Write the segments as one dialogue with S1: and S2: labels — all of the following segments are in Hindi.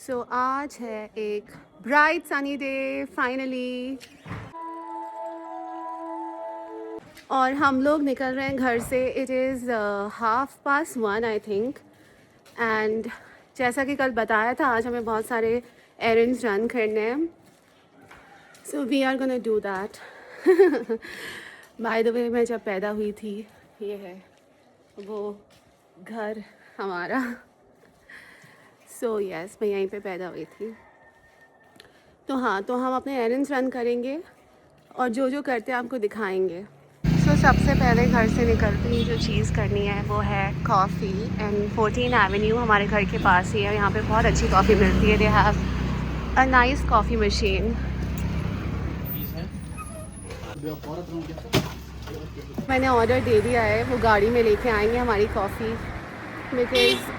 S1: सो आज है एक ब्राइट सनी डे फाइनली, और हम लोग निकल रहे हैं घर से. It is 1:30 I think. And जैसा कि कल बताया था, आज हमें बहुत सारे एरेंड्स रन करने हैं. So we are gonna do that. By the way, मैं जब पैदा हुई थी, ये है वो घर हमारा. सो यस, मैं यहीं पे पैदा हुई थी. तो हाँ, तो हम अपने एरेंड्स रन करेंगे और जो जो करते हैं आपको दिखाएंगे. सो सबसे पहले घर से निकलते ही जो चीज़ करनी है वो है कॉफ़ी. एंड 14 एवेन्यू हमारे घर के पास ही है. यहाँ पे बहुत अच्छी कॉफ़ी मिलती है. They have a nice coffee machine. मैंने ऑर्डर दे दिया है, वो गाड़ी में लेके आएंगे हमारी कॉफ़ी, बिकॉज़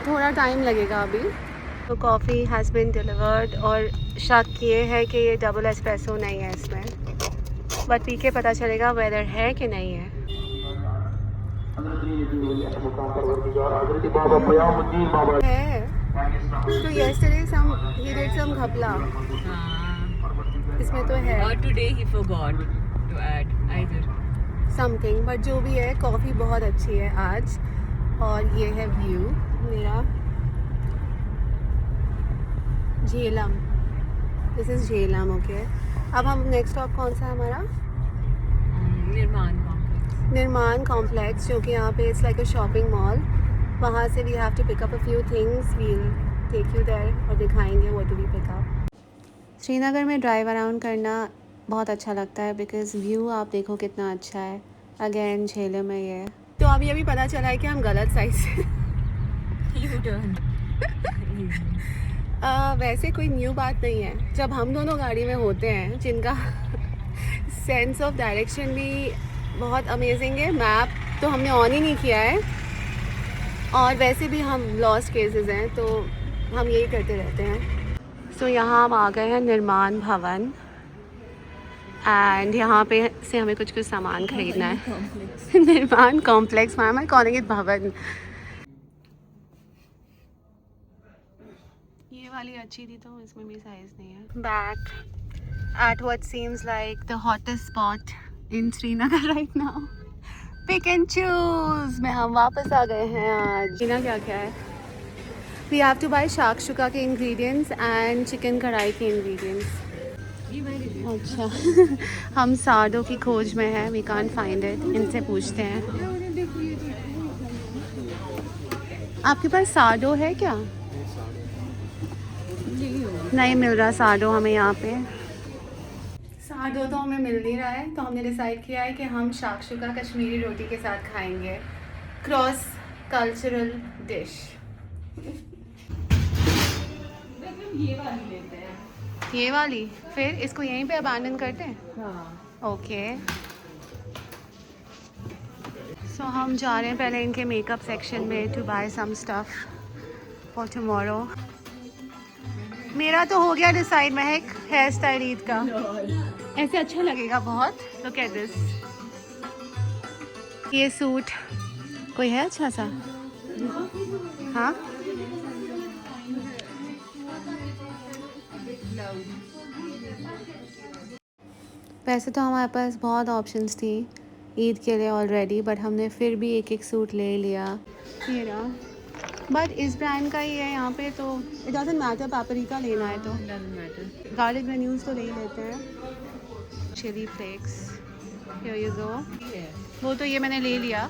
S1: थोड़ा टाइम लगेगा अभी. तो कॉफ़ी हैज़ बीन डिलीवर्ड और शक ये है कि ये डबल एस्प्रेसो नहीं है इसमें, बट पी के पता चलेगा वेदर है कि नहीं है. है तो yesterday he did some घपला. इसमें तो है.
S2: Or today he forgot to add either.
S1: Something, but जो भी है कॉफ़ी बहुत अच्छी है आज. और ये है व्यू मेरा Jhelum. This is Jhelum. Okay, अब हम नेक्स्ट स्टॉप कौन सा है हमारा? निर्माण कॉम्प्लेक्स, जो कि यहाँ पे it's like a shopping mall. वहाँ से we have to pick up a few things. We'll take you there और दिखाएंगे what do we pick up. Srinagar में ड्राइव अराउंड करना बहुत अच्छा लगता है बिकॉज़ व्यू आप देखो कितना अच्छा है. अगेन झेलम है ये. तो अभी पता चला है कि हम गलत साइड से वैसे कोई न्यू बात नहीं है. जब हम दोनों गाड़ी में होते हैं, जिनका सेंस ऑफ डायरेक्शन भी बहुत अमेजिंग है. मैप तो हमने ऑन ही नहीं किया है, और वैसे भी हम लॉस्ट केसेस हैं, तो हम यही करते रहते हैं. सो यहाँ हम आ गए हैं निर्माण भवन. एंड यहाँ पे से हमें कुछ सामान खरीदना है. निर्माण complex, ma'am I calling it भवन. ये वाली अच्छी थी, तो इसमें भी साइज नहीं है. Back at what seems like the hottest spot in Srinagar right now. Pick and choose में हम वापस आ गए हैं आज. ना क्या क्या है? वी हैव टू बाय शाकशुका के इंग्रेडिएंट्स एंड चिकन कढ़ाई के इंग्रेडिएंट्स. अच्छा. हम साडो की खोज में है. We can't find it. इनसे पूछते हैं. आपके पास साडो है क्या? नहीं मिल रहा साडो हमें यहाँ पे. साडो तो हमें मिल नहीं रहा है, तो हमने डिसाइड किया है कि हम शाकशुका कश्मीरी रोटी के साथ खाएंगे. Cross cultural dish.
S2: ये वाली लेते हैं.
S1: ये वाली? फिर इसको यहीं पे अबैंडन करते हैं.
S2: हाँ.
S1: ओके. सो हम जा रहे हैं पहले इनके मेकअप सेक्शन में to buy some stuff for tomorrow. मेरा तो हो गया डिसाइड महक, हेयर स्टाइल ईद का. ऐसे अच्छा लगेगा बहुत. Look at this. ये सूट कोई है अच्छा सा? हाँ, वैसे तो हमारे पास बहुत ऑप्शंस थी ईद के लिए ऑलरेडी, बट हमने फिर भी एक एक सूट ले लिया. ये रहा. बट इस ब्रांड का ही है यहाँ पे, तो इट डजंट मैटर. पापरिका लेना है तो गार्लिक ग्रेन्यूल्स तो ले ही लेते हैं. Chilli flakes, here you go. वो तो ये मैंने ले लिया,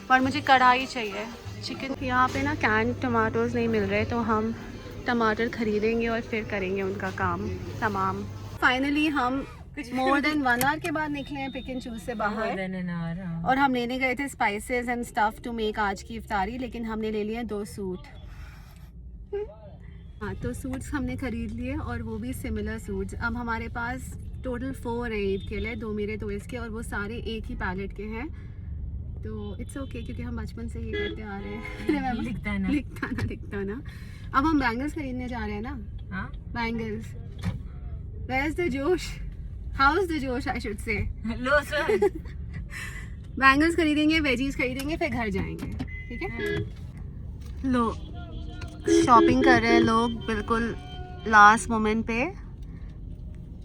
S1: पर मुझे कढ़ाई चाहिए चिकन. यहाँ पे ना कैन टमाटोज़ नहीं मिल रहे, तो हम टमाटर ख़रीदेंगे और फिर करेंगे उनका काम तमाम. फाइनली हम मोर देन 1 आवर के बाद निकले हैं पिक एंड चूज से बाहर. और हम लेने गए थे spices and stuff to make आज की इफ्तारी, लेकिन हमने ले लिए 2 सूट. हाँ, तो सूट्स हमने खरीद लिए, और वो भी सिमिलर सूट्स. अब हमारे पास टोटल 4 हैं ईद के लिए. 2 मेरे 2 इसके, और वो सारे एक ही पैलेट के हैं. तो इट्स ओके, क्योंकि हम बचपन से ही करते आ रहे हैं. लिखता ना. अब हम बैंगल्स खरीदने जा रहे हैं ना. बैंगल्स. वेयर इज द जोश? हाउ इज द जोश I should say.
S2: Low sir.
S1: Bangles खरीदेंगे, वेजीज खरीदेंगे, फिर घर जाएंगे. ठीक है. लो शॉपिंग कर रहे हैं लोग बिल्कुल लास्ट मोमेंट पे।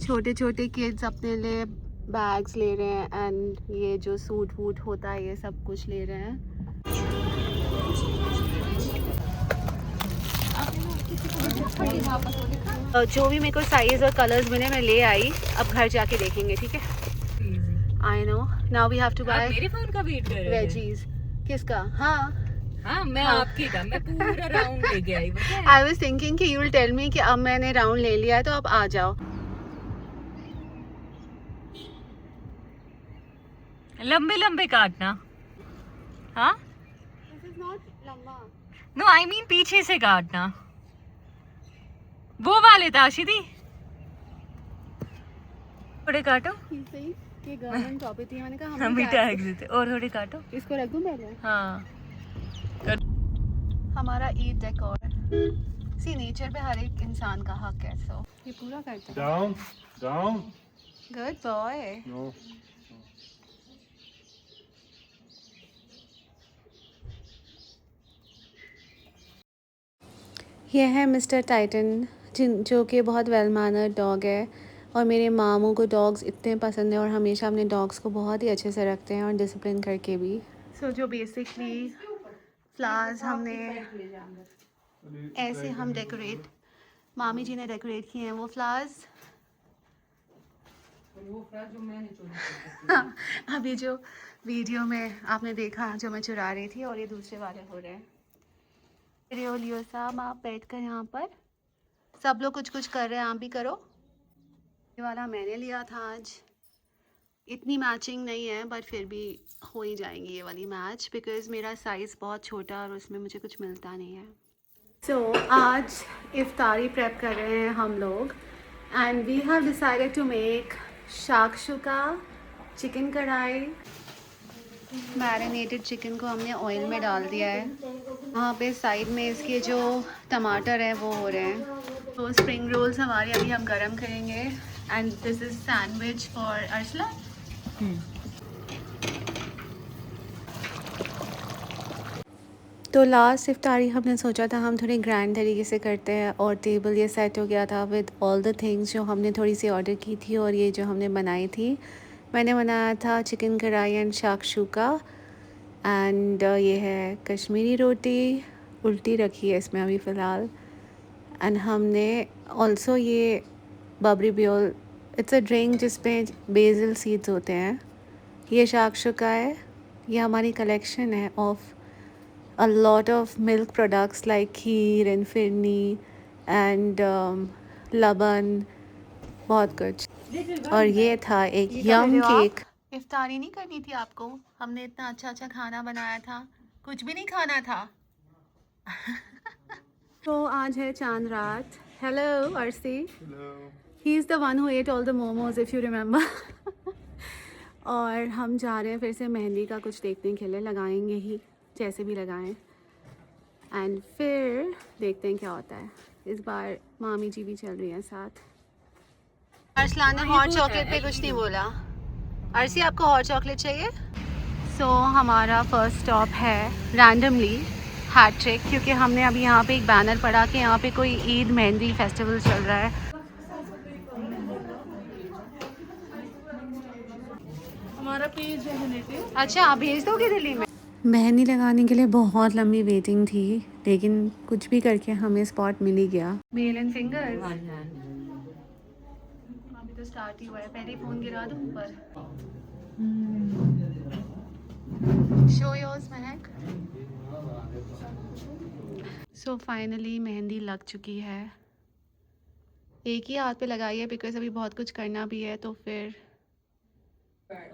S1: छोटे छोटे किड्स अपने लिए बैग्स ले रहे हैं एंड ये जो सूट वूट होता है ये सब कुछ ले रहे हैं। जो भी मेरे को साइज़ और कलर्स मिले मैं ले आई, अब घर जाके देखेंगे, ठीक है। I know now we have to buy
S2: मेरे फोन का वेट कर रहे थे।
S1: वेजीज। किसका? हाँ
S2: हाँ मैं आपके का मैं पूरा राउंड लेके आई पता है?
S1: आई वाज थिंकिंग कि यू विल टेल मी कि अब मैंने राउंड ले लिया है तो अब आ जाओ।
S2: लंबे लंबे काटना। हाँ
S1: दिस इज नॉट लंबा।
S2: नो आई मीन पीछे से काटना, वो वाले ताशिदी थोड़े काटो।
S1: सही ये गवर्नमेंट प्रॉपर्टी है, मैंने कहा
S2: हम
S1: हम
S2: भी टैक्स देते और थोड़े काटो।
S1: इसको रख दूं पहले।
S2: हाँ
S1: हमारा ईद डेकोर सी नेचर पे हर एक इंसान का हक है, सो ये पूरा करते हैं।
S3: Down, down.
S1: Good boy.
S3: No.
S1: ये है मिस्टर टाइटन जो कि बहुत वेल मैनर्ड डॉग है और मेरे मामू को डॉग्स इतने पसंद हैं और हमेशा अपने डॉग्स को बहुत ही अच्छे से रखते हैं और डिसिप्लिन करके भी। सो जो बेसिकली फ्लावर्स हमने ऐसे हम डेकोरेट, मामी जी ने डेकोरेट किए हैं वो फ्लावर्स। अभी जो वीडियो में आपने देखा जो मैं चुरा रही थी और ये दूसरे वाले हो रहे हैं। लियो साहब आप बैठ कर यहाँ पर, सब लोग कुछ कुछ कर रहे हैं, आप भी करो। ये वाला मैंने लिया था आज, इतनी मैचिंग नहीं है बट फिर भी हो ही जाएंगी ये वाली मैच बिकॉज़ मेरा साइज़ बहुत छोटा और उसमें मुझे कुछ मिलता नहीं है। सो आज इफ्तारी प्रेप कर रहे हैं हम लोग and we have decided to make shakshuka chicken kadai. Marinated chicken को हमने ऑयल में डाल दिया है। वहाँ पे साइड में इसके जो टमाटर हैं वो हो रहे हैं। तो स्प्रिंग रोल्स हमारे अभी हम गरम करेंगे and this is sandwich for Arshla. तो लास्ट इफ्तारी हमने सोचा था हम थोड़ी ग्रैंड तरीके से करते हैं और टेबल ये सेट हो गया था विद ऑल द थिंग्स जो हमने थोड़ी सी ऑर्डर की थी और ये जो हमने बनाई थी। मैंने बनाया था चिकन कढ़ाई एंड शाकशुका एंड ये है कश्मीरी रोटी उल्टी रखी है इसमें अभी फ़िलहाल। एंड हमने ऑल्सो ये बबरी ब्योल, इट्स अ ड्रिंक जिसमें बेसिल सीड्स होते हैं। ये शाकशुका है, ये हमारी कलेक्शन है of a lot of milk products like kheer and firni and laban, बहुत कुछ। और ये था एक यम केक। इफ्तारी नहीं करनी थी आपको? हमने इतना अच्छा अच्छा खाना बनाया था, कुछ भी नहीं खाना था। तो आज है चांद रात। Hello Arsi.
S3: Hello.
S1: He is the one who at all the momos if you remember. और हम जा रहे हैं फिर से मेहंदी का कुछ देखने के लिए, लगाएंगे ही जैसे भी लगाएं एंड फिर देखते हैं क्या होता है। इस बार मामी जी भी चल रही हैं साथ। अर्सलान ने हॉट चॉकलेट पे कुछ नहीं बोला। अर्सी आपको हॉट चॉकलेट चाहिए? सो हमारा फर्स्ट स्टॉप है रैंडमली हैट्रिक, क्योंकि हमने अभी यहाँ पे एक बैनर पढ़ा कि यहाँ पे कोई ईद मेहंदी फेस्टिवल चल रहा है।
S2: हमारा पेज है।
S1: अच्छा आप भेज दोगे दिल्ली में? मेहंदी लगाने के लिए बहुत लंबी वेटिंग थी लेकिन कुछ भी करके हमें स्पॉट मिल ही गया। मेल एंड फिंगर्स अभी तो स्टार्ट ही हुआ है, पहले फ़ोन गिरा दूँ ऊपर। शो योर्स महक। सो फाइनली मेहंदी लग चुकी है। एक ही हाथ पे लगाई है बिकॉज अभी बहुत कुछ करना भी है तो फिर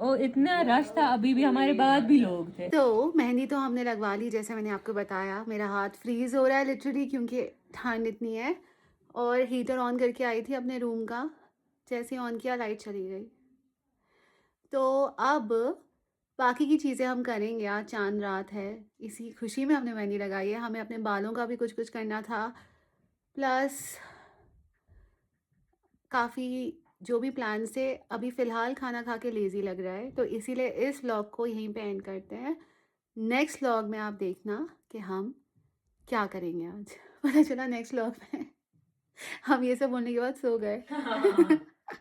S2: ओ इतना रश था, अभी भी हमारे बाद भी लोग थे।
S1: तो मेहंदी तो हमने लगवा ली जैसे मैंने आपको बताया। मेरा हाथ फ्रीज़ हो रहा है लिटरली क्योंकि ठंड इतनी है और हीटर ऑन करके आई थी अपने रूम का, जैसे ऑन किया लाइट चली गई। तो अब बाकी की चीज़ें हम करेंगे, आज चांद रात है इसी खुशी में हमने मेहंदी लगाई है। हमें अपने बालों का भी कुछ कुछ करना था, प्लस काफ़ी जो भी प्लान से अभी फ़िलहाल खाना खा के लेज़ी लग रहा है तो इसीलिए इस व्लॉग को यहीं पे एंड करते हैं। नेक्स्ट व्लॉग में आप देखना कि हम क्या करेंगे आज। पता चला नेक्स्ट व्लॉग में हम ये सब बोलने के बाद सो गए।